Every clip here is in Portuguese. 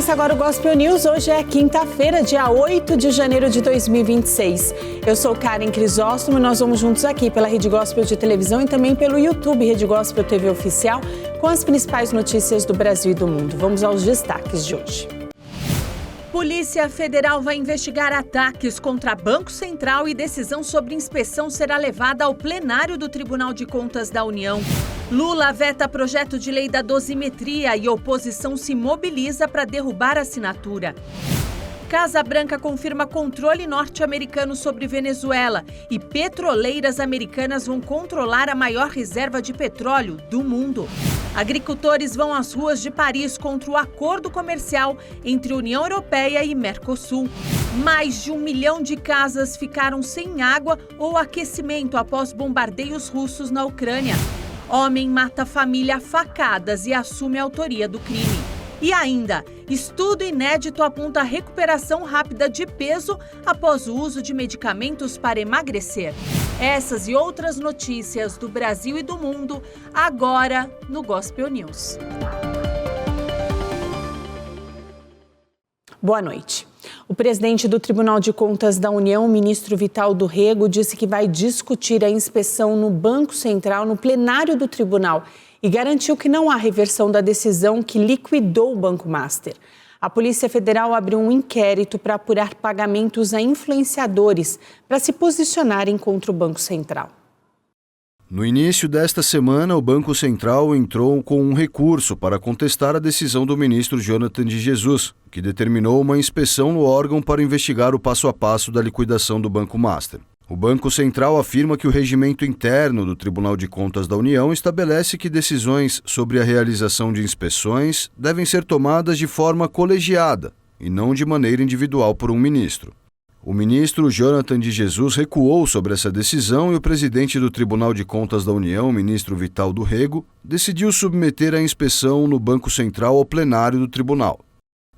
Começa agora o Gospel News. Hoje é quinta-feira, dia 8 de janeiro de 2026. Eu sou Karen Crisóstomo e nós vamos juntos aqui pela Rede Gospel de televisão e também pelo YouTube Rede Gospel TV Oficial com as principais notícias do Brasil e do mundo. Vamos aos destaques de hoje. Polícia Federal vai investigar ataques contra Banco Central e decisão sobre inspeção será levada ao plenário do Tribunal de Contas da União. Lula veta projeto de lei da dosimetria e oposição se mobiliza para derrubar a assinatura. Casa Branca confirma controle norte-americano sobre Venezuela e petroleiras americanas vão controlar a maior reserva de petróleo do mundo. Agricultores vão às ruas de Paris contra o acordo comercial entre União Europeia e Mercosul. Mais de 1 milhão de casas ficaram sem água ou aquecimento após bombardeios russos na Ucrânia. Homem mata família a facadas e assume a autoria do crime. E ainda, estudo inédito aponta a recuperação rápida de peso após o uso de medicamentos para emagrecer. Essas e outras notícias do Brasil e do mundo, agora no Gospel News. Boa noite. O presidente do Tribunal de Contas da União, o ministro Vital do Rego, disse que vai discutir a inspeção no Banco Central no plenário do tribunal e garantiu que não há reversão da decisão que liquidou o Banco Master. A Polícia Federal abriu um inquérito para apurar pagamentos a influenciadores para se posicionarem contra o Banco Central. No início desta semana, o Banco Central entrou com um recurso para contestar a decisão do ministro Jonathan de Jesus, que determinou uma inspeção no órgão para investigar o passo a passo da liquidação do Banco Master. O Banco Central afirma que o regimento interno do Tribunal de Contas da União estabelece que decisões sobre a realização de inspeções devem ser tomadas de forma colegiada e não de maneira individual por um ministro. O ministro Jonathan de Jesus recuou sobre essa decisão e o presidente do Tribunal de Contas da União, o ministro Vital do Rego, decidiu submeter a inspeção no Banco Central ao plenário do tribunal.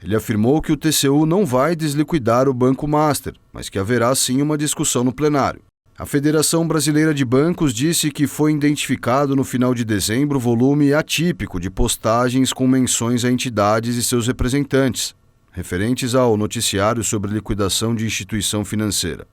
Ele afirmou que o TCU não vai desliquidar o Banco Master, mas que haverá sim uma discussão no plenário. A Federação Brasileira de Bancos disse que foi identificado no final de dezembro volume atípico de postagens com menções a entidades e seus representantes, referentes ao noticiário sobre liquidação de instituição financeira.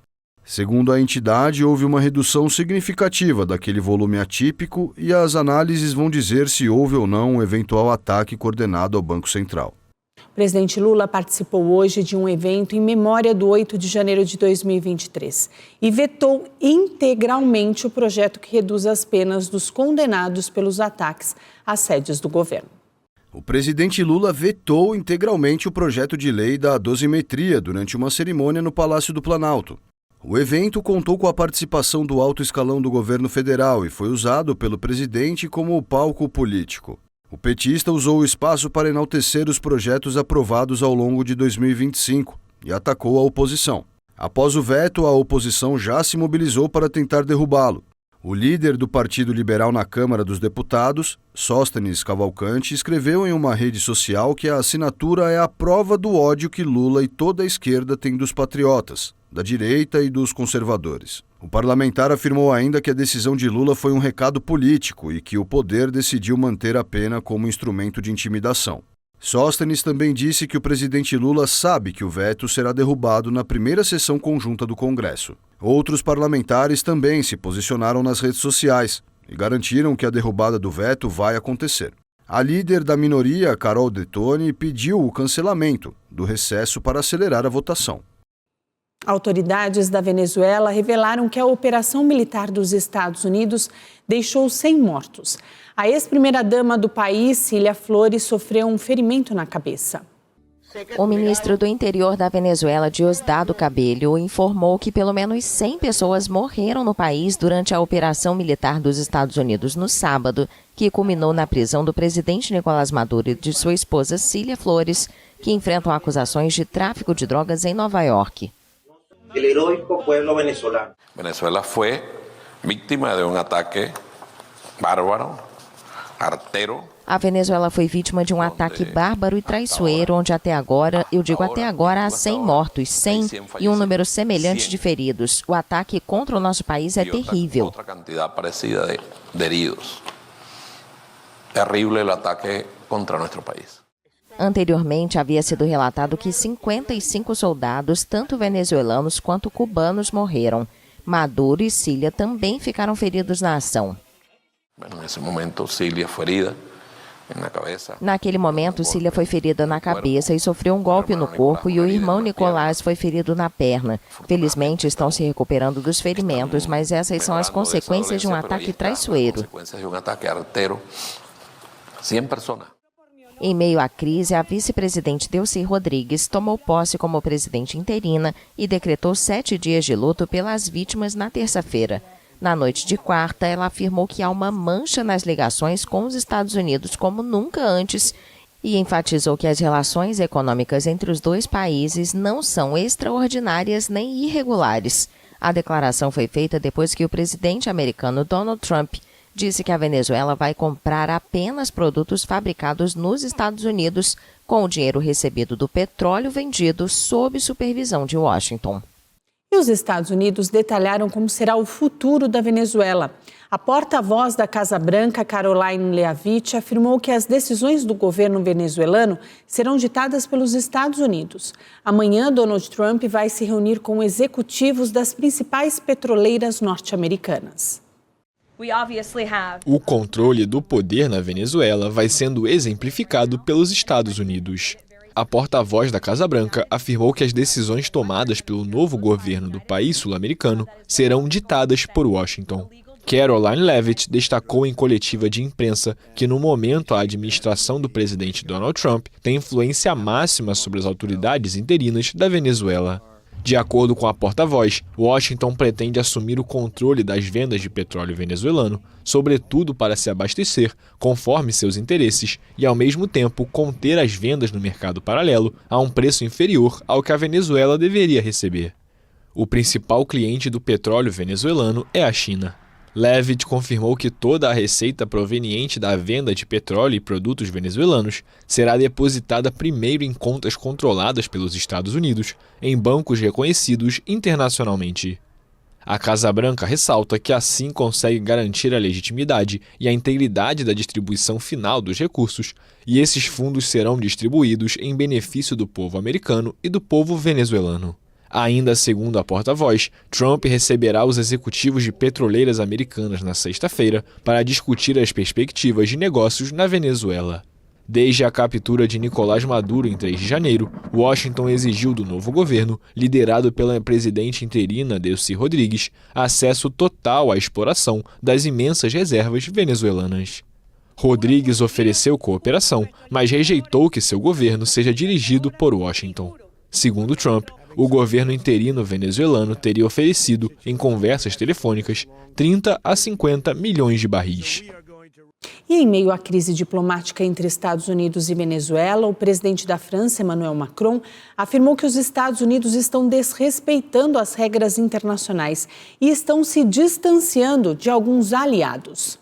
Segundo a entidade, houve uma redução significativa daquele volume atípico e as análises vão dizer se houve ou não um eventual ataque coordenado ao Banco Central. O presidente Lula participou hoje de um evento em memória do 8 de janeiro de 2023 e vetou integralmente o projeto que reduz as penas dos condenados pelos ataques às sedes do governo. O presidente Lula vetou integralmente o projeto de lei da dosimetria durante uma cerimônia no Palácio do Planalto. O evento contou com a participação do alto escalão do governo federal e foi usado pelo presidente como palco político. O petista usou o espaço para enaltecer os projetos aprovados ao longo de 2025 e atacou a oposição. Após o veto, a oposição já se mobilizou para tentar derrubá-lo. O líder do Partido Liberal na Câmara dos Deputados, Sóstenes Cavalcante, escreveu em uma rede social que a assinatura é a prova do ódio que Lula e toda a esquerda têm dos patriotas, da direita e dos conservadores. O parlamentar afirmou ainda que a decisão de Lula foi um recado político e que o poder decidiu manter a pena como instrumento de intimidação. Sóstenes também disse que o presidente Lula sabe que o veto será derrubado na primeira sessão conjunta do Congresso. Outros parlamentares também se posicionaram nas redes sociais e garantiram que a derrubada do veto vai acontecer. A líder da minoria, Carol Detoni, pediu o cancelamento do recesso para acelerar a votação. Autoridades da Venezuela revelaram que a operação militar dos Estados Unidos deixou 100 mortos. A ex-primeira-dama do país, Cília Flores, sofreu um ferimento na cabeça. O ministro do Interior da Venezuela, Diosdado Cabello, informou que pelo menos 100 pessoas morreram no país durante a operação militar dos Estados Unidos no sábado, que culminou na prisão do presidente Nicolás Maduro e de sua esposa Cília Flores, que enfrentam acusações de tráfico de drogas em Nova York. El heroico pueblo venezolano. Venezuela fue víctima de un ataque bárbaro, artero. A Venezuela foi vítima de um ataque bárbaro e traiçoeiro, onde até agora, há 100 mortos, 100 e um número semelhante de feridos. O ataque contra o nosso país é terrível. Outra quantidade parecida de heridos. Terrible o ataque contra nosso país. Anteriormente, havia sido relatado que 55 soldados, tanto venezuelanos quanto cubanos, morreram. Maduro e Cilia também ficaram feridos na ação. Nesse momento, Cilia foi ferida na cabeça. Naquele momento, Cilia foi ferida na cabeça e sofreu um golpe no corpo, e o irmão Nicolás foi ferido na perna. Felizmente, estão se recuperando dos ferimentos, mas essas são as consequências de um ataque traiçoeiro. Em meio à crise, a vice-presidente Delcy Rodrigues tomou posse como presidente interina e decretou 7 dias de luto pelas vítimas na terça-feira. Na noite de quarta, ela afirmou que há uma mancha nas ligações com os Estados Unidos como nunca antes e enfatizou que as relações econômicas entre os dois países não são extraordinárias nem irregulares. A declaração foi feita depois que o presidente americano Donald Trump disse que a Venezuela vai comprar apenas produtos fabricados nos Estados Unidos com o dinheiro recebido do petróleo vendido sob supervisão de Washington. E os Estados Unidos detalharam como será o futuro da Venezuela. A porta-voz da Casa Branca, Caroline Leavitt, afirmou que as decisões do governo venezuelano serão ditadas pelos Estados Unidos. Amanhã, Donald Trump vai se reunir com executivos das principais petroleiras norte-americanas. O controle do poder na Venezuela vai sendo exemplificado pelos Estados Unidos. A porta-voz da Casa Branca afirmou que as decisões tomadas pelo novo governo do país sul-americano serão ditadas por Washington. Caroline Leavitt destacou em coletiva de imprensa que, no momento, a administração do presidente Donald Trump tem influência máxima sobre as autoridades interinas da Venezuela. De acordo com a porta-voz, Washington pretende assumir o controle das vendas de petróleo venezuelano, sobretudo para se abastecer, conforme seus interesses, e ao mesmo tempo conter as vendas no mercado paralelo a um preço inferior ao que a Venezuela deveria receber. O principal cliente do petróleo venezuelano é a China. Leavitt confirmou que toda a receita proveniente da venda de petróleo e produtos venezuelanos será depositada primeiro em contas controladas pelos Estados Unidos, em bancos reconhecidos internacionalmente. A Casa Branca ressalta que assim consegue garantir a legitimidade e a integridade da distribuição final dos recursos, e esses fundos serão distribuídos em benefício do povo americano e do povo venezuelano. Ainda segundo a porta-voz, Trump receberá os executivos de petroleiras americanas na sexta-feira para discutir as perspectivas de negócios na Venezuela. Desde a captura de Nicolás Maduro em 3 de janeiro, Washington exigiu do novo governo, liderado pela presidente interina Delcy Rodrigues, acesso total à exploração das imensas reservas venezuelanas. Rodrigues ofereceu cooperação, mas rejeitou que seu governo seja dirigido por Washington. Segundo Trump, o governo interino venezuelano teria oferecido, em conversas telefônicas, 30 a 50 milhões de barris. E em meio à crise diplomática entre Estados Unidos e Venezuela, o presidente da França, Emmanuel Macron, afirmou que os Estados Unidos estão desrespeitando as regras internacionais e estão se distanciando de alguns aliados.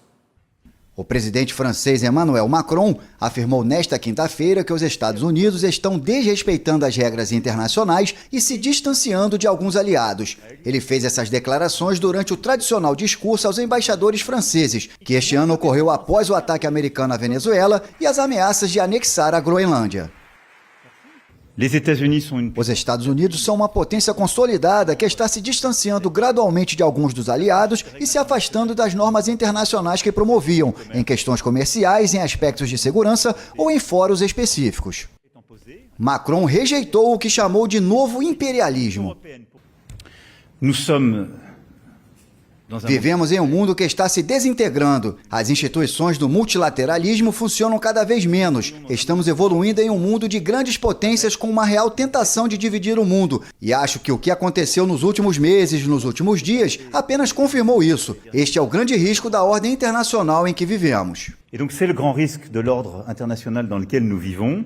O presidente francês Emmanuel Macron afirmou nesta quinta-feira que os Estados Unidos estão desrespeitando as regras internacionais e se distanciando de alguns aliados. Ele fez essas declarações durante o tradicional discurso aos embaixadores franceses, que este ano ocorreu após o ataque americano à Venezuela e as ameaças de anexar a Groenlândia. Os Estados Unidos são uma potência consolidada que está se distanciando gradualmente de alguns dos aliados e se afastando das normas internacionais que promoviam, em questões comerciais, em aspectos de segurança ou em fóruns específicos. Macron rejeitou o que chamou de novo imperialismo. Vivemos em um mundo que está se desintegrando. As instituições do multilateralismo funcionam cada vez menos. Estamos evoluindo em um mundo de grandes potências com uma real tentação de dividir o mundo. E acho que o que aconteceu nos últimos meses, nos últimos dias, apenas confirmou isso. Este é o grande risco da ordem internacional em que vivemos. E donc c'est le grand risque de l'ordre international dans lequel nous vivons.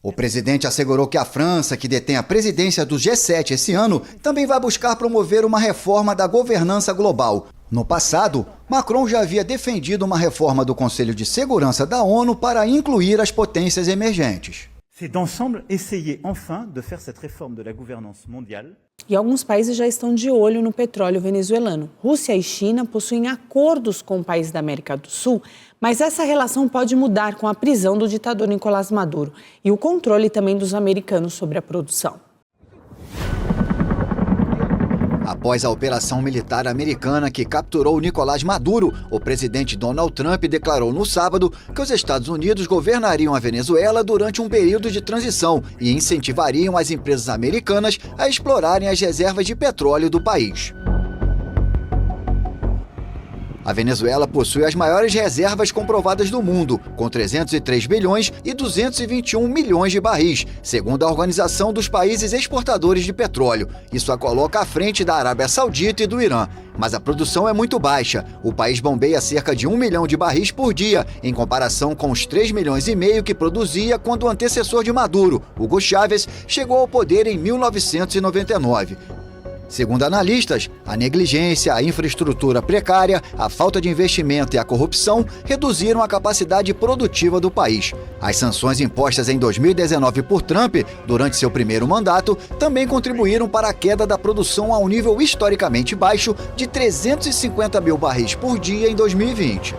O presidente assegurou que a França, que detém a presidência do G7 esse ano, também vai buscar promover uma reforma da governança global. No passado, Macron já havia defendido uma reforma do Conselho de Segurança da ONU para incluir as potências emergentes. C'est d'ensemble essayer enfin de faire cette réforme de la gouvernance mondiale. E alguns países já estão de olho no petróleo venezuelano. Rússia e China possuem acordos com o país da América do Sul, mas essa relação pode mudar com a prisão do ditador Nicolás Maduro e o controle também dos americanos sobre a produção. Após a operação militar americana que capturou Nicolás Maduro, o presidente Donald Trump declarou no sábado que os Estados Unidos governariam a Venezuela durante um período de transição e incentivariam as empresas americanas a explorarem as reservas de petróleo do país. A Venezuela possui as maiores reservas comprovadas do mundo, com 303 bilhões e 221 milhões de barris, segundo a Organização dos Países Exportadores de Petróleo. Isso a coloca à frente da Arábia Saudita e do Irã. Mas a produção é muito baixa. O país bombeia cerca de 1 milhão de barris por dia, em comparação com os 3,5 milhões que produzia quando o antecessor de Maduro, Hugo Chávez, chegou ao poder em 1999. Segundo analistas, a negligência, a infraestrutura precária, a falta de investimento e a corrupção reduziram a capacidade produtiva do país. As sanções impostas em 2019 por Trump, durante seu primeiro mandato, também contribuíram para a queda da produção a um nível historicamente baixo de 350 mil barris por dia em 2020.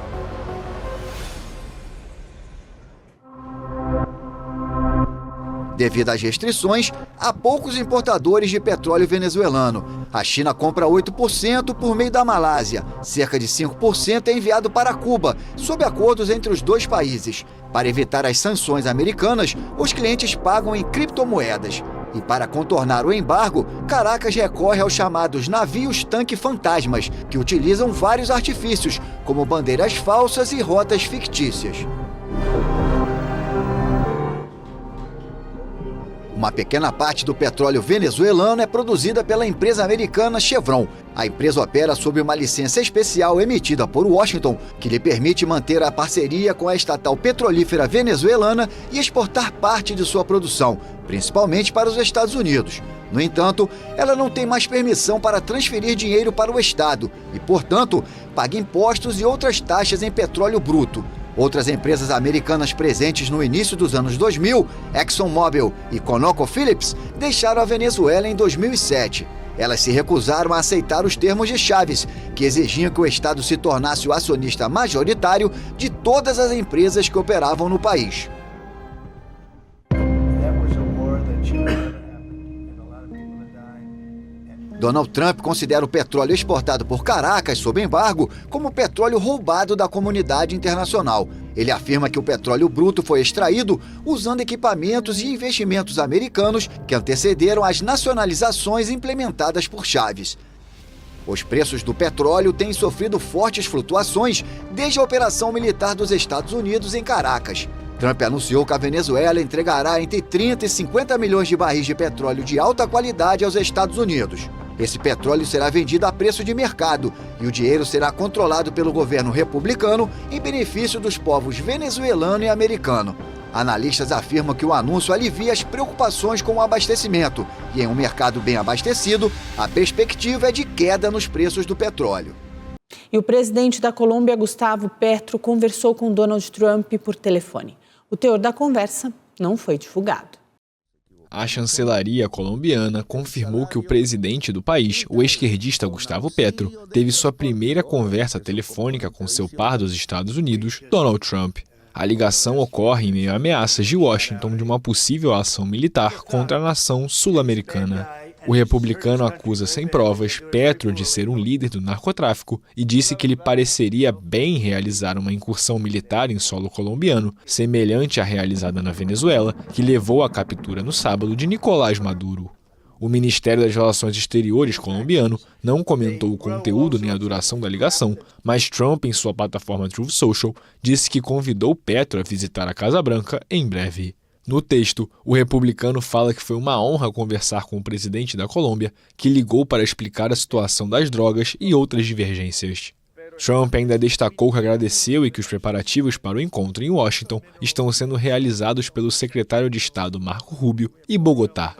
Devido às restrições, há poucos importadores de petróleo venezuelano. A China compra 8% por meio da Malásia. Cerca de 5% é enviado para Cuba, sob acordos entre os dois países. Para evitar as sanções americanas, os clientes pagam em criptomoedas. E para contornar o embargo, Caracas recorre aos chamados navios-tanque fantasmas, que utilizam vários artifícios, como bandeiras falsas e rotas fictícias. Uma pequena parte do petróleo venezuelano é produzida pela empresa americana Chevron. A empresa opera sob uma licença especial emitida por Washington, que lhe permite manter a parceria com a estatal petrolífera venezuelana e exportar parte de sua produção, principalmente para os Estados Unidos. No entanto, ela não tem mais permissão para transferir dinheiro para o Estado e, portanto, paga impostos e outras taxas em petróleo bruto. Outras empresas americanas presentes no início dos anos 2000, ExxonMobil e ConocoPhillips, deixaram a Venezuela em 2007. Elas se recusaram a aceitar os termos de Chávez, que exigiam que o Estado se tornasse o acionista majoritário de todas as empresas que operavam no país. Donald Trump considera o petróleo exportado por Caracas sob embargo como petróleo roubado da comunidade internacional. Ele afirma que o petróleo bruto foi extraído usando equipamentos e investimentos americanos que antecederam as nacionalizações implementadas por Chávez. Os preços do petróleo têm sofrido fortes flutuações desde a operação militar dos Estados Unidos em Caracas. Trump anunciou que a Venezuela entregará entre 30 e 50 milhões de barris de petróleo de alta qualidade aos Estados Unidos. Esse petróleo será vendido a preço de mercado e o dinheiro será controlado pelo governo republicano em benefício dos povos venezuelano e americano. Analistas afirmam que o anúncio alivia as preocupações com o abastecimento e, em um mercado bem abastecido, a perspectiva é de queda nos preços do petróleo. E o presidente da Colômbia, Gustavo Petro, conversou com Donald Trump por telefone. O teor da conversa não foi divulgado. A chancelaria colombiana confirmou que o presidente do país, o esquerdista Gustavo Petro, teve sua primeira conversa telefônica com seu par dos Estados Unidos, Donald Trump. A ligação ocorre em meio a ameaças de Washington de uma possível ação militar contra a nação sul-americana. O republicano acusa sem provas Petro de ser um líder do narcotráfico e disse que lhe pareceria bem realizar uma incursão militar em solo colombiano, semelhante à realizada na Venezuela, que levou à captura no sábado de Nicolás Maduro. O Ministério das Relações Exteriores colombiano não comentou o conteúdo nem a duração da ligação, mas Trump, em sua plataforma Truth Social, disse que convidou Petro a visitar a Casa Branca em breve. No texto, o republicano fala que foi uma honra conversar com o presidente da Colômbia, que ligou para explicar a situação das drogas e outras divergências. Trump ainda destacou que agradeceu e que os preparativos para o encontro em Washington estão sendo realizados pelo secretário de Estado Marco Rubio e Bogotá.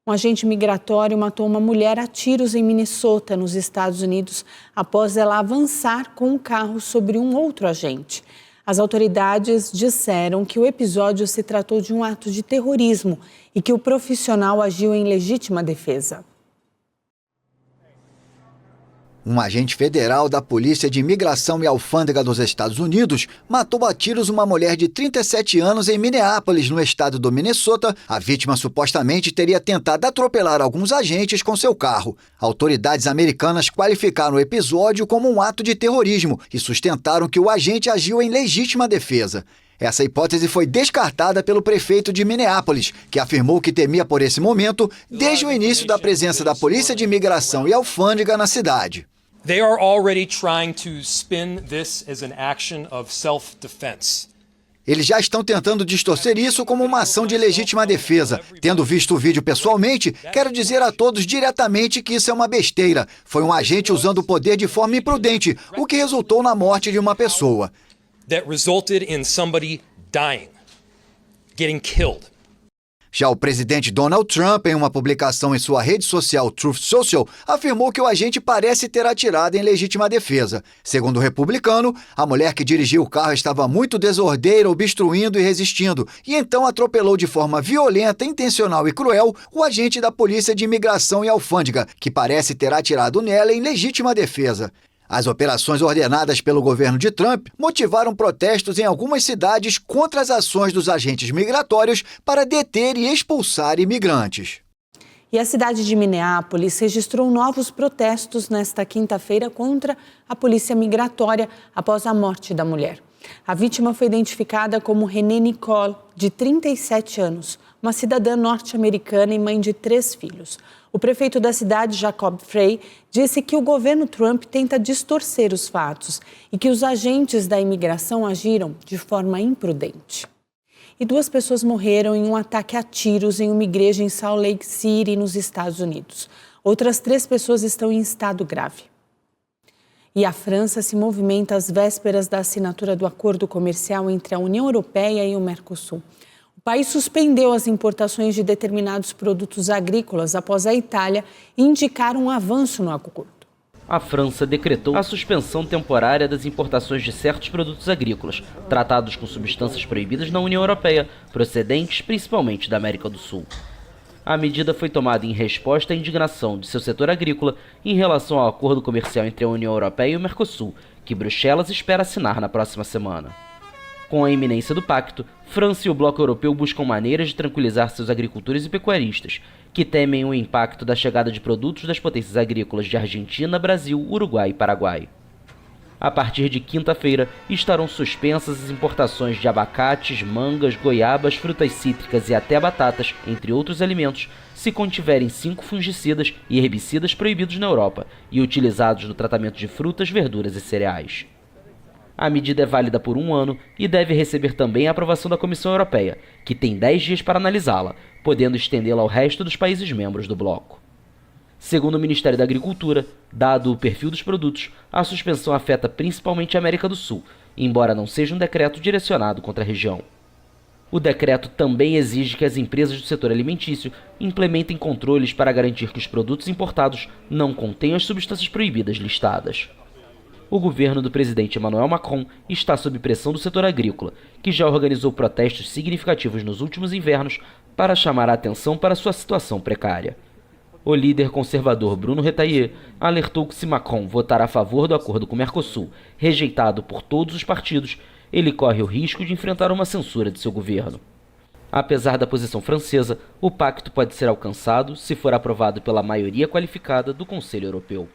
Um agente migratório matou uma mulher a tiros em Minnesota, nos Estados Unidos, após ela avançar com um carro sobre um outro agente. As autoridades disseram que o episódio se tratou de um ato de terrorismo e que o profissional agiu em legítima defesa. Um agente federal da Polícia de Imigração e Alfândega dos Estados Unidos matou a tiros uma mulher de 37 anos em Minneapolis, no estado do Minnesota. A vítima supostamente teria tentado atropelar alguns agentes com seu carro. Autoridades americanas qualificaram o episódio como um ato de terrorismo e sustentaram que o agente agiu em legítima defesa. Essa hipótese foi descartada pelo prefeito de Minneapolis, que afirmou que temia por esse momento desde o início da presença da Polícia de Imigração e Alfândega na cidade. They are already trying to spin this as an action of self-defense. Eles já estão tentando distorcer isso como uma ação de legítima defesa. Tendo visto o vídeo pessoalmente, quero dizer a todos diretamente que isso é uma besteira. Foi um agente usando o poder de forma imprudente, o que resultou na morte de uma pessoa. That resulted in somebody dying, getting killed. Já o presidente Donald Trump, em uma publicação em sua rede social Truth Social, afirmou que o agente parece ter atirado em legítima defesa. Segundo o republicano, a mulher que dirigia o carro estava muito desordeira, obstruindo e resistindo, e então atropelou de forma violenta, intencional e cruel o agente da Polícia de Imigração e Alfândega, que parece ter atirado nela em legítima defesa. As operações ordenadas pelo governo de Trump motivaram protestos em algumas cidades contra as ações dos agentes migratórios para deter e expulsar imigrantes. E a cidade de Minneapolis registrou novos protestos nesta quinta-feira contra a polícia migratória após a morte da mulher. A vítima foi identificada como Renee Nicole, de 37 anos, uma cidadã norte-americana e mãe de 3 filhos. O prefeito da cidade, Jacob Frey, disse que o governo Trump tenta distorcer os fatos e que os agentes da imigração agiram de forma imprudente. E 2 pessoas morreram em um ataque a tiros em uma igreja em Salt Lake City, nos Estados Unidos. Outras 3 pessoas estão em estado grave. E a França se movimenta às vésperas da assinatura do acordo comercial entre a União Europeia e o Mercosul. O país suspendeu as importações de determinados produtos agrícolas após a Itália indicar um avanço no acordo. A França decretou a suspensão temporária das importações de certos produtos agrícolas, tratados com substâncias proibidas na União Europeia, procedentes principalmente da América do Sul. A medida foi tomada em resposta à indignação de seu setor agrícola em relação ao acordo comercial entre a União Europeia e o Mercosul, que Bruxelas espera assinar na próxima semana. Com a iminência do pacto, França e o bloco europeu buscam maneiras de tranquilizar seus agricultores e pecuaristas, que temem o impacto da chegada de produtos das potências agrícolas de Argentina, Brasil, Uruguai e Paraguai. A partir de quinta-feira, estarão suspensas as importações de abacates, mangas, goiabas, frutas cítricas e até batatas, entre outros alimentos, se contiverem 5 fungicidas e herbicidas proibidos na Europa e utilizados no tratamento de frutas, verduras e cereais. A medida é válida por 1 ano e deve receber também a aprovação da Comissão Europeia, que tem 10 dias para analisá-la, podendo estendê-la ao resto dos países membros do bloco. Segundo o Ministério da Agricultura, dado o perfil dos produtos, a suspensão afeta principalmente a América do Sul, embora não seja um decreto direcionado contra a região. O decreto também exige que as empresas do setor alimentício implementem controles para garantir que os produtos importados não contenham as substâncias proibidas listadas. O governo do presidente Emmanuel Macron está sob pressão do setor agrícola, que já organizou protestos significativos nos últimos invernos para chamar a atenção para sua situação precária. O líder conservador Bruno Retailleau alertou que se Macron votar a favor do acordo com o Mercosul, rejeitado por todos os partidos, ele corre o risco de enfrentar uma censura de seu governo. Apesar da posição francesa, o pacto pode ser alcançado se for aprovado pela maioria qualificada do Conselho Europeu.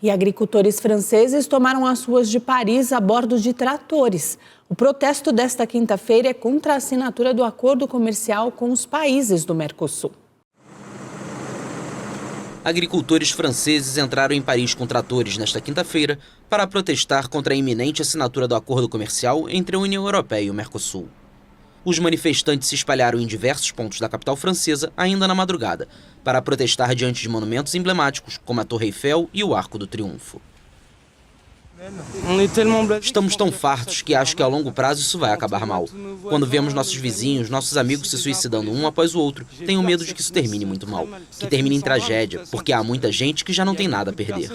E agricultores franceses tomaram as ruas de Paris a bordo de tratores. O protesto desta quinta-feira é contra a assinatura do acordo comercial com os países do Mercosul. Agricultores franceses entraram em Paris com tratores nesta quinta-feira para protestar contra a iminente assinatura do acordo comercial entre a União Europeia e o Mercosul. Os manifestantes se espalharam em diversos pontos da capital francesa ainda na madrugada, para protestar diante de monumentos emblemáticos como a Torre Eiffel e o Arco do Triunfo. Estamos tão fartos que acho que a longo prazo isso vai acabar mal. Quando vemos nossos vizinhos, nossos amigos se suicidando um após o outro, tenho medo de que isso termine muito mal. Que termine em tragédia, porque há muita gente que já não tem nada a perder.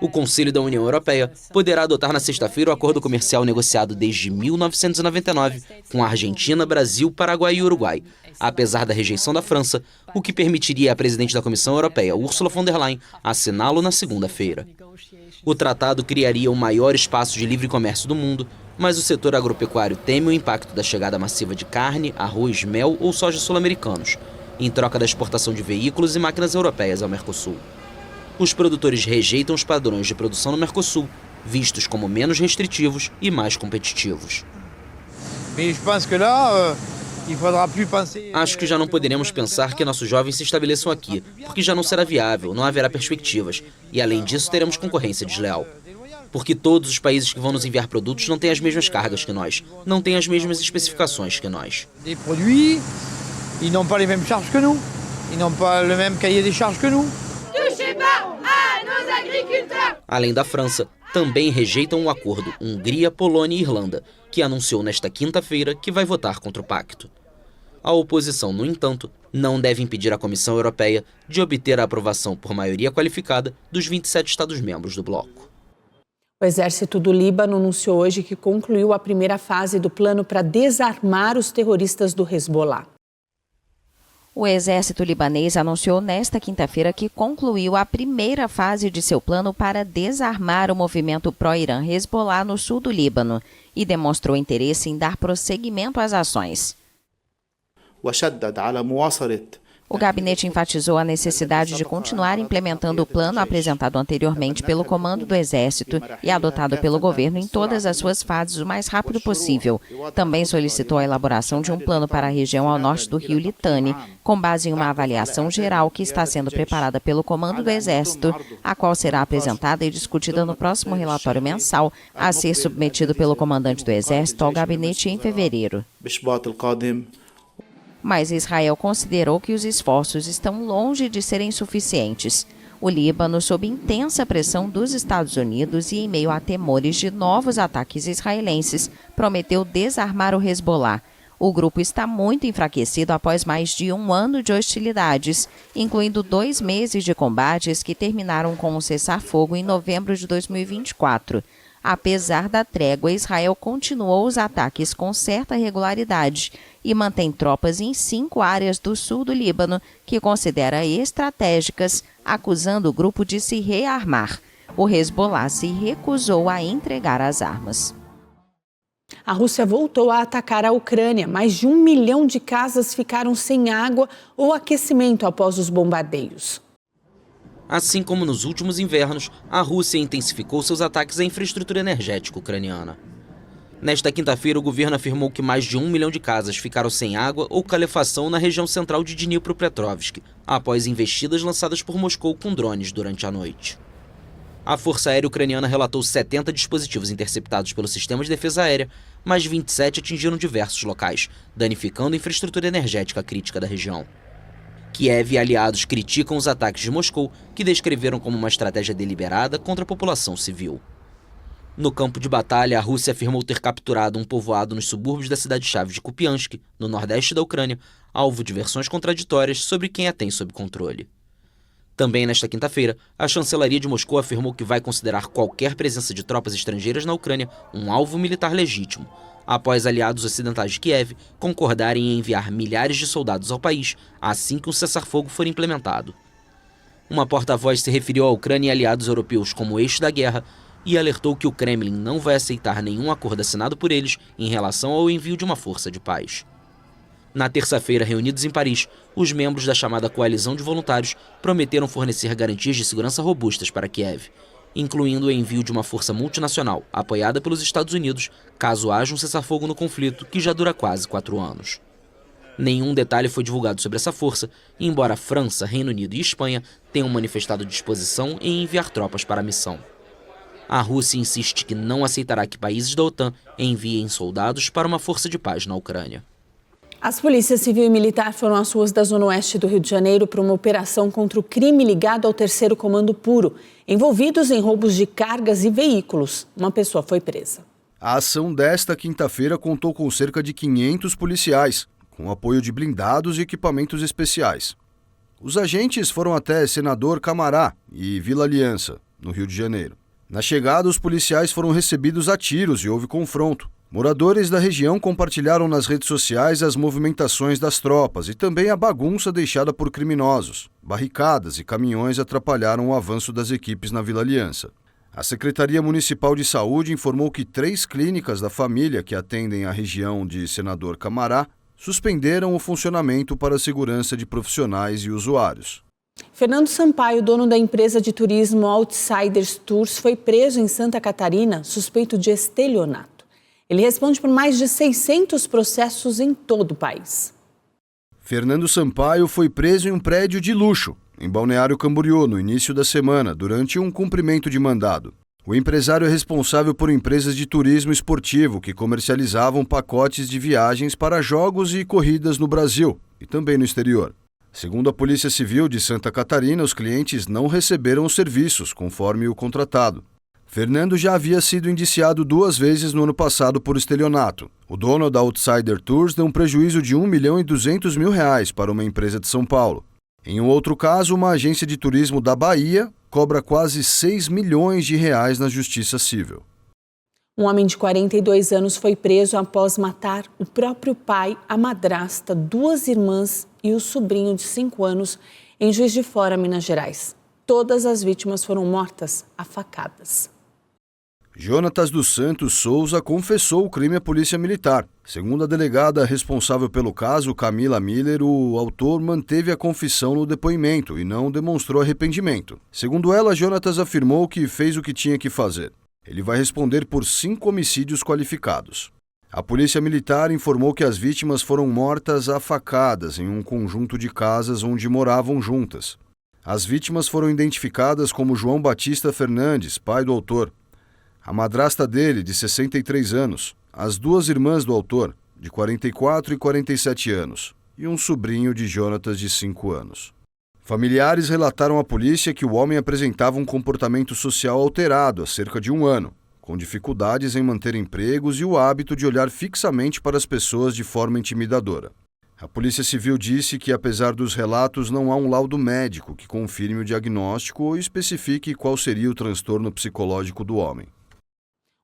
O Conselho da União Europeia poderá adotar na sexta-feira o acordo comercial negociado desde 1999 com a Argentina, Brasil, Paraguai e Uruguai, apesar da rejeição da França, o que permitiria à presidente da Comissão Europeia, Ursula von der Leyen, assiná-lo na segunda-feira. O tratado criaria o maior espaço de livre comércio do mundo, mas o setor agropecuário teme o impacto da chegada massiva de carne, arroz, mel ou soja sul-americanos, em troca da exportação de veículos e máquinas europeias ao Mercosul. Os produtores rejeitam os padrões de produção no Mercosul, vistos como menos restritivos e mais competitivos. Acho que já não poderemos pensar que nossos jovens se estabeleçam aqui, porque já não será viável, não haverá perspectivas, e além disso teremos concorrência desleal. Porque todos os países que vão nos enviar produtos não têm as mesmas cargas que nós, não têm as mesmas especificações que nós. Além da França, também rejeitam o acordo Hungria, Polônia e Irlanda, que anunciou nesta quinta-feira que vai votar contra o pacto. A oposição, no entanto, não deve impedir a Comissão Europeia de obter a aprovação por maioria qualificada dos 27 Estados-membros do bloco. O exército do Líbano anunciou hoje que concluiu a primeira fase do plano para desarmar os terroristas do Hezbollah. O exército libanês anunciou nesta quinta-feira que concluiu a primeira fase de seu plano para desarmar o movimento pró-Irã Hezbollah no sul do Líbano e demonstrou interesse em dar prosseguimento às ações. O gabinete enfatizou a necessidade de continuar implementando o plano apresentado anteriormente pelo Comando do Exército e adotado pelo governo em todas as suas fases o mais rápido possível. Também solicitou a elaboração de um plano para a região ao norte do rio Litani, com base em uma avaliação geral que está sendo preparada pelo Comando do Exército, a qual será apresentada e discutida no próximo relatório mensal, a ser submetido pelo comandante do Exército ao gabinete em fevereiro. Mas Israel considerou que os esforços estão longe de serem suficientes. O Líbano, sob intensa pressão dos Estados Unidos e em meio a temores de novos ataques israelenses, prometeu desarmar o Hezbollah. O grupo está muito enfraquecido após mais de um ano de hostilidades, incluindo 2 meses de combates que terminaram com um cessar-fogo em novembro de 2024. Apesar da trégua, Israel continuou os ataques com certa regularidade e mantém tropas em 5 áreas do sul do Líbano que considera estratégicas, acusando o grupo de se rearmar. O Hezbollah se recusou a entregar as armas. A Rússia voltou a atacar a Ucrânia. Mais de 1 milhão de casas ficaram sem água ou aquecimento após os bombardeios. Assim como nos últimos invernos, a Rússia intensificou seus ataques à infraestrutura energética ucraniana. Nesta quinta-feira, o governo afirmou que mais de 1 milhão de casas ficaram sem água ou calefação na região central de Dnipropetrovsk, após investidas lançadas por Moscou com drones durante a noite. A Força Aérea Ucraniana relatou 70 dispositivos interceptados pelo sistema de defesa aérea, mas 27 atingiram diversos locais, danificando a infraestrutura energética crítica da região. Kiev e aliados criticam os ataques de Moscou, que descreveram como uma estratégia deliberada contra a população civil. No campo de batalha, a Rússia afirmou ter capturado um povoado nos subúrbios da cidade-chave de Kupiansk, no nordeste da Ucrânia, alvo de versões contraditórias sobre quem a tem sob controle. Também nesta quinta-feira, a chancelaria de Moscou afirmou que vai considerar qualquer presença de tropas estrangeiras na Ucrânia um alvo militar legítimo, após aliados ocidentais de Kiev concordarem em enviar milhares de soldados ao país assim que um cessar-fogo for implementado. Uma porta-voz se referiu à Ucrânia e aliados europeus como eixo da guerra e alertou que o Kremlin não vai aceitar nenhum acordo assinado por eles em relação ao envio de uma força de paz. Na terça-feira, reunidos em Paris, os membros da chamada Coalizão de Voluntários prometeram fornecer garantias de segurança robustas para Kiev, incluindo o envio de uma força multinacional apoiada pelos Estados Unidos, caso haja um cessar-fogo no conflito que já dura quase 4 anos. Nenhum detalhe foi divulgado sobre essa força, embora França, Reino Unido e Espanha tenham manifestado disposição em enviar tropas para a missão. A Rússia insiste que não aceitará que países da OTAN enviem soldados para uma força de paz na Ucrânia. As polícias civil e militar foram às ruas da Zona Oeste do Rio de Janeiro para uma operação contra o crime ligado ao 3º Comando Puro, envolvidos em roubos de cargas e veículos. Uma pessoa foi presa. A ação desta quinta-feira contou com cerca de 500 policiais, com apoio de blindados e equipamentos especiais. Os agentes foram até Senador Camará e Vila Aliança, no Rio de Janeiro. Na chegada, os policiais foram recebidos a tiros e houve confronto. Moradores da região compartilharam nas redes sociais as movimentações das tropas e também a bagunça deixada por criminosos. Barricadas e caminhões atrapalharam o avanço das equipes na Vila Aliança. A Secretaria Municipal de Saúde informou que 3 clínicas da família que atendem a região de Senador Camará suspenderam o funcionamento para a segurança de profissionais e usuários. Fernando Sampaio, dono da empresa de turismo Outsiders Tours, foi preso em Santa Catarina, suspeito de estelionato. Ele responde por mais de 600 processos em todo o país. Fernando Sampaio foi preso em um prédio de luxo, em Balneário Camboriú, no início da semana, durante um cumprimento de mandado. O empresário é responsável por empresas de turismo esportivo que comercializavam pacotes de viagens para jogos e corridas no Brasil e também no exterior. Segundo a Polícia Civil de Santa Catarina, os clientes não receberam os serviços, conforme o contratado. Fernando já havia sido indiciado 2 vezes no ano passado por estelionato. O dono da Outsider Tours deu um prejuízo de R$1.200.000 para uma empresa de São Paulo. Em um outro caso, uma agência de turismo da Bahia cobra quase R$6 milhões na Justiça Civil. Um homem de 42 anos foi preso após matar o próprio pai, a madrasta, 2 irmãs e o sobrinho de 5 anos em Juiz de Fora, Minas Gerais. Todas as vítimas foram mortas a facadas. Jonatas dos Santos Souza confessou o crime à Polícia Militar. Segundo a delegada responsável pelo caso, Camila Miller, o autor manteve a confissão no depoimento e não demonstrou arrependimento. Segundo ela, Jonatas afirmou que fez o que tinha que fazer. Ele vai responder por 5 homicídios qualificados. A Polícia Militar informou que as vítimas foram mortas a facadas em um conjunto de casas onde moravam juntas. As vítimas foram identificadas como João Batista Fernandes, pai do autor, a madrasta dele, de 63 anos, as 2 irmãs do autor, de 44 e 47 anos, e um sobrinho de Jonatas, de 5 anos. Familiares relataram à polícia que o homem apresentava um comportamento social alterado há cerca de 1 ano, com dificuldades em manter empregos e o hábito de olhar fixamente para as pessoas de forma intimidadora. A Polícia Civil disse que, apesar dos relatos, não há um laudo médico que confirme o diagnóstico ou especifique qual seria o transtorno psicológico do homem.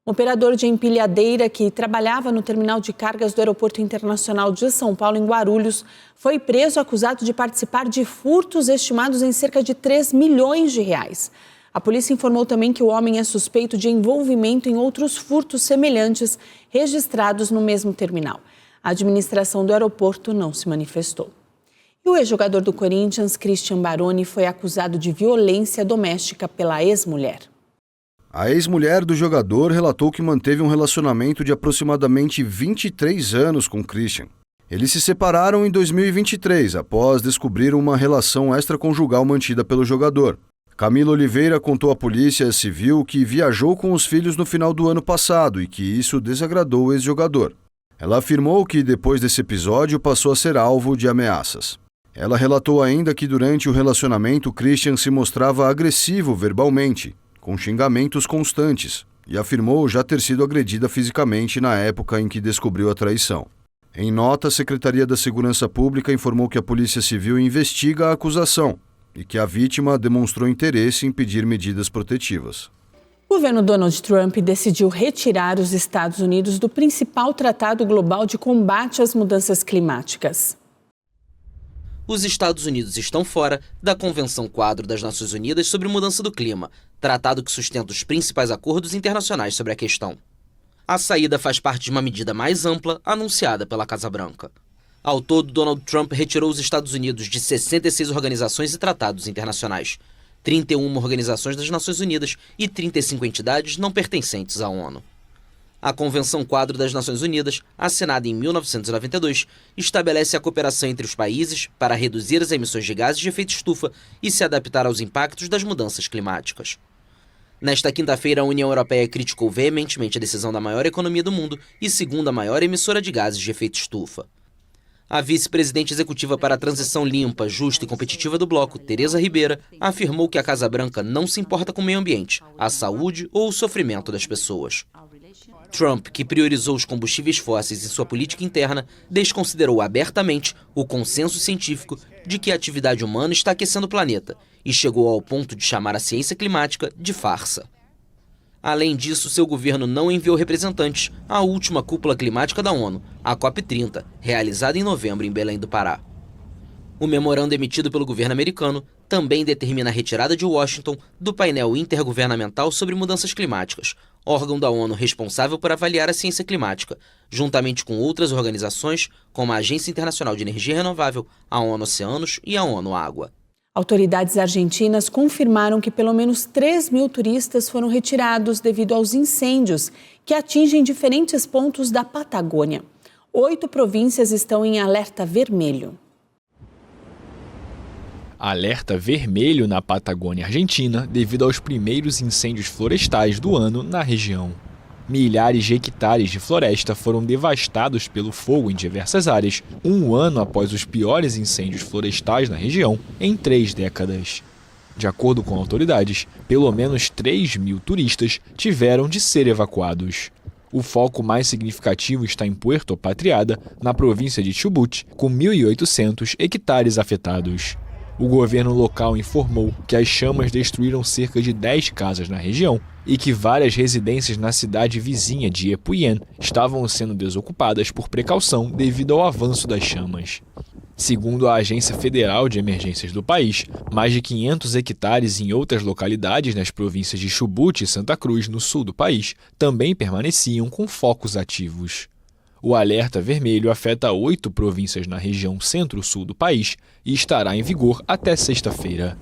Um operador de empilhadeira que trabalhava no terminal de cargas do Aeroporto Internacional de São Paulo, em Guarulhos, foi preso acusado de participar de furtos estimados em cerca de R$3 milhões. A polícia informou também que o homem é suspeito de envolvimento em outros furtos semelhantes registrados no mesmo terminal. A administração do aeroporto não se manifestou. E o ex-jogador do Corinthians, Christian Baroni, foi acusado de violência doméstica pela ex-mulher. A ex-mulher do jogador relatou que manteve um relacionamento de aproximadamente 23 anos com Christian. Eles se separaram em 2023, após descobrir uma relação extraconjugal mantida pelo jogador. Camila Oliveira contou à Polícia Civil que viajou com os filhos no final do ano passado e que isso desagradou o ex-jogador. Ela afirmou que, depois desse episódio, passou a ser alvo de ameaças. Ela relatou ainda que, durante o relacionamento, Christian se mostrava agressivo verbalmente, com xingamentos constantes, e afirmou já ter sido agredida fisicamente na época em que descobriu a traição. Em nota, a Secretaria da Segurança Pública informou que a Polícia Civil investiga a acusação e que a vítima demonstrou interesse em pedir medidas protetivas. O governo Donald Trump decidiu retirar os Estados Unidos do principal tratado global de combate às mudanças climáticas. Os Estados Unidos estão fora da Convenção Quadro das Nações Unidas sobre Mudança do Clima, tratado que sustenta os principais acordos internacionais sobre a questão. A saída faz parte de uma medida mais ampla anunciada pela Casa Branca. Ao todo, Donald Trump retirou os Estados Unidos de 66 organizações e tratados internacionais, 31 organizações das Nações Unidas e 35 entidades não pertencentes à ONU. A Convenção Quadro das Nações Unidas, assinada em 1992, estabelece a cooperação entre os países para reduzir as emissões de gases de efeito estufa e se adaptar aos impactos das mudanças climáticas. Nesta quinta-feira, a União Europeia criticou veementemente a decisão da maior economia do mundo e segunda maior emissora de gases de efeito estufa. A vice-presidente executiva para a transição limpa, justa e competitiva do bloco, Tereza Ribeira, afirmou que a Casa Branca não se importa com o meio ambiente, a saúde ou o sofrimento das pessoas. Trump, que priorizou os combustíveis fósseis em sua política interna, desconsiderou abertamente o consenso científico de que a atividade humana está aquecendo o planeta e chegou ao ponto de chamar a ciência climática de farsa. Além disso, seu governo não enviou representantes à última cúpula climática da ONU, a COP30, realizada em novembro em Belém do Pará. O memorando emitido pelo governo americano também determina a retirada de Washington do painel intergovernamental sobre mudanças climáticas, órgão da ONU responsável por avaliar a ciência climática, juntamente com outras organizações como a Agência Internacional de Energia Renovável, a ONU Oceanos e a ONU Água. Autoridades argentinas confirmaram que pelo menos 3.000 turistas foram retirados devido aos incêndios que atingem diferentes pontos da Patagônia. 8 províncias estão em alerta vermelho. Alerta vermelho na Patagônia Argentina devido aos primeiros incêndios florestais do ano na região. Milhares de hectares de floresta foram devastados pelo fogo em diversas áreas, um ano após os piores incêndios florestais na região em 3 décadas. De acordo com autoridades, pelo menos 3.000 turistas tiveram de ser evacuados. O foco mais significativo está em Puerto Patriada, na província de Chubut, com 1.800 hectares afetados. O governo local informou que as chamas destruíram cerca de 10 casas na região e que várias residências na cidade vizinha de Epuyén estavam sendo desocupadas por precaução devido ao avanço das chamas. Segundo a Agência Federal de Emergências do país, mais de 500 hectares em outras localidades nas províncias de Chubut e Santa Cruz, no sul do país, também permaneciam com focos ativos. O alerta vermelho afeta 8 províncias na região centro-sul do país e estará em vigor até sexta-feira.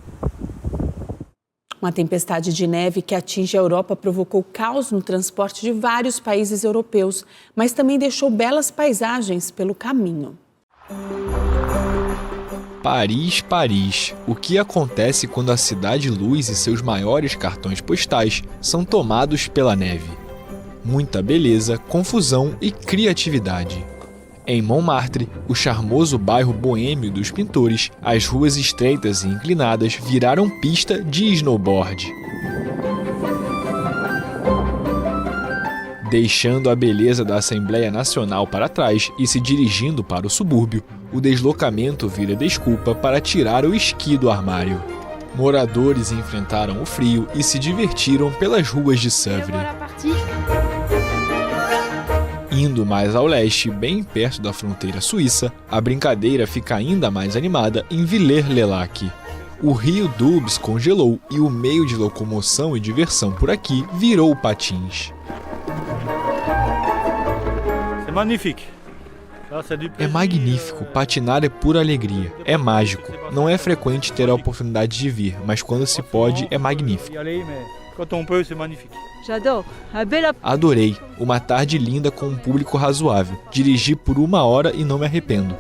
Uma tempestade de neve que atinge a Europa provocou caos no transporte de vários países europeus, mas também deixou belas paisagens pelo caminho. Paris, Paris. O que acontece quando a cidade-luz e seus maiores cartões postais são tomados pela neve? Muita beleza, confusão e criatividade. Em Montmartre, o charmoso bairro boêmio dos pintores, as ruas estreitas e inclinadas viraram pista de snowboard. Deixando a beleza da Assembleia Nacional para trás e se dirigindo para o subúrbio, o deslocamento vira desculpa para tirar o esqui do armário. Moradores enfrentaram o frio e se divertiram pelas ruas de Sèvres. Indo mais ao leste, bem perto da fronteira suíça, a brincadeira fica ainda mais animada em Villers-le-Lac. O rio Doubs congelou e o meio de locomoção e diversão por aqui virou patins. É magnífico, patinar é pura alegria, é mágico. Não é frequente ter a oportunidade de vir, mas quando se pode, é magnífico. Adorei, uma tarde linda com um público razoável. Dirigi por 1 hora e não me arrependo.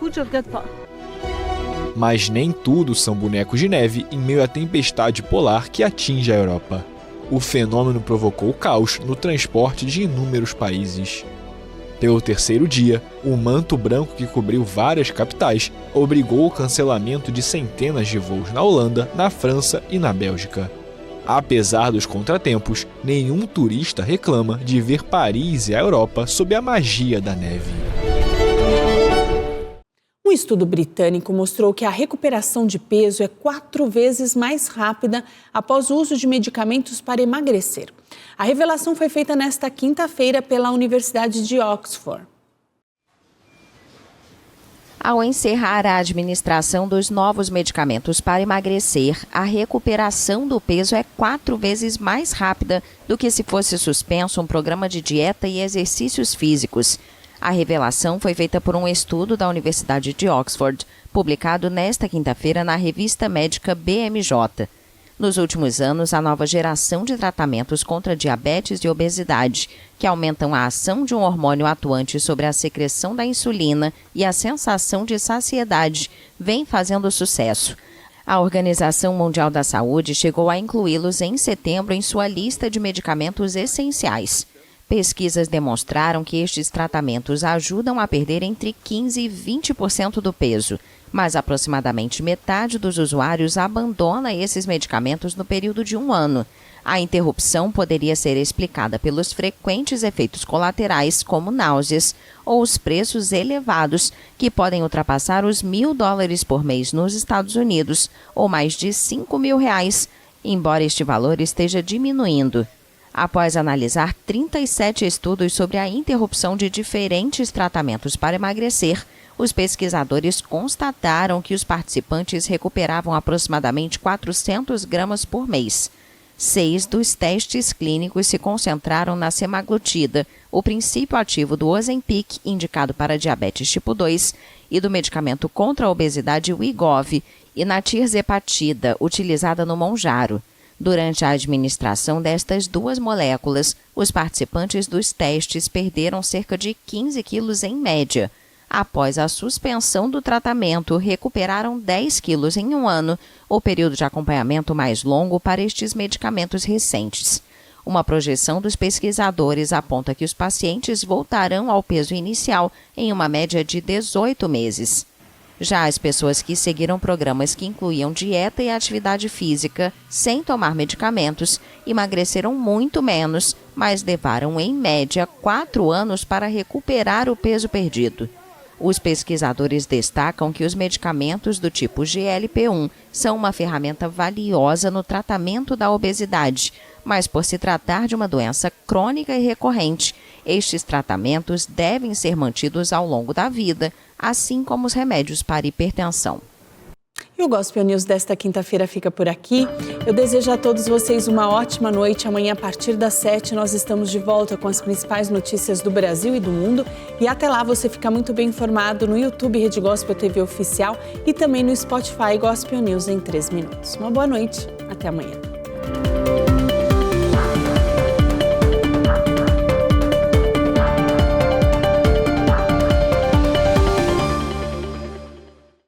Mas nem tudo são bonecos de neve em meio à tempestade polar que atinge a Europa. O fenômeno provocou caos no transporte de inúmeros países. Pelo 3º dia, o manto branco que cobriu várias capitais obrigou o cancelamento de centenas de voos na Holanda, na França e na Bélgica. Apesar dos contratempos, nenhum turista reclama de ver Paris e a Europa sob a magia da neve. Um estudo britânico mostrou que a recuperação de peso é 4 vezes mais rápida após o uso de medicamentos para emagrecer. A revelação foi feita nesta quinta-feira pela Universidade de Oxford. Ao encerrar a administração dos novos medicamentos para emagrecer, a recuperação do peso é 4 vezes mais rápida do que se fosse suspenso um programa de dieta e exercícios físicos. A revelação foi feita por um estudo da Universidade de Oxford, publicado nesta quinta-feira na revista médica BMJ. Nos últimos anos, a nova geração de tratamentos contra diabetes e obesidade, que aumentam a ação de um hormônio atuante sobre a secreção da insulina e a sensação de saciedade, vem fazendo sucesso. A Organização Mundial da Saúde chegou a incluí-los em setembro em sua lista de medicamentos essenciais. Pesquisas demonstraram que estes tratamentos ajudam a perder entre 15% e 20% do peso, mas aproximadamente metade dos usuários abandona esses medicamentos no período de 1 ano. A interrupção poderia ser explicada pelos frequentes efeitos colaterais, como náuseas, ou os preços elevados, que podem ultrapassar os $1.000 por mês nos Estados Unidos, ou mais de R$5 mil, embora este valor esteja diminuindo. Após analisar 37 estudos sobre a interrupção de diferentes tratamentos para emagrecer, os pesquisadores constataram que os participantes recuperavam aproximadamente 400 gramas por mês. 6 dos testes clínicos se concentraram na semaglutida, o princípio ativo do Ozempic, indicado para diabetes tipo 2, e do medicamento contra a obesidade Wegovy, e na tirzepatida, utilizada no Mounjaro. Durante a administração destas duas moléculas, os participantes dos testes perderam cerca de 15 quilos em média. Após a suspensão do tratamento, recuperaram 10 quilos em 1 ano, o período de acompanhamento mais longo para estes medicamentos recentes. Uma projeção dos pesquisadores aponta que os pacientes voltarão ao peso inicial em uma média de 18 meses. Já as pessoas que seguiram programas que incluíam dieta e atividade física, sem tomar medicamentos, emagreceram muito menos, mas levaram em média 4 anos para recuperar o peso perdido. Os pesquisadores destacam que os medicamentos do tipo GLP-1 são uma ferramenta valiosa no tratamento da obesidade, mas por se tratar de uma doença crônica e recorrente, estes tratamentos devem ser mantidos ao longo da vida, assim como os remédios para hipertensão. E o Gospel News desta quinta-feira fica por aqui. Eu desejo a todos vocês uma ótima noite. Amanhã, a partir das 7, nós estamos de volta com as principais notícias do Brasil e do mundo. E até lá você fica muito bem informado no YouTube Rede Gospel TV Oficial e também no Spotify Gospel News em 3 minutos. Uma boa noite. Até amanhã.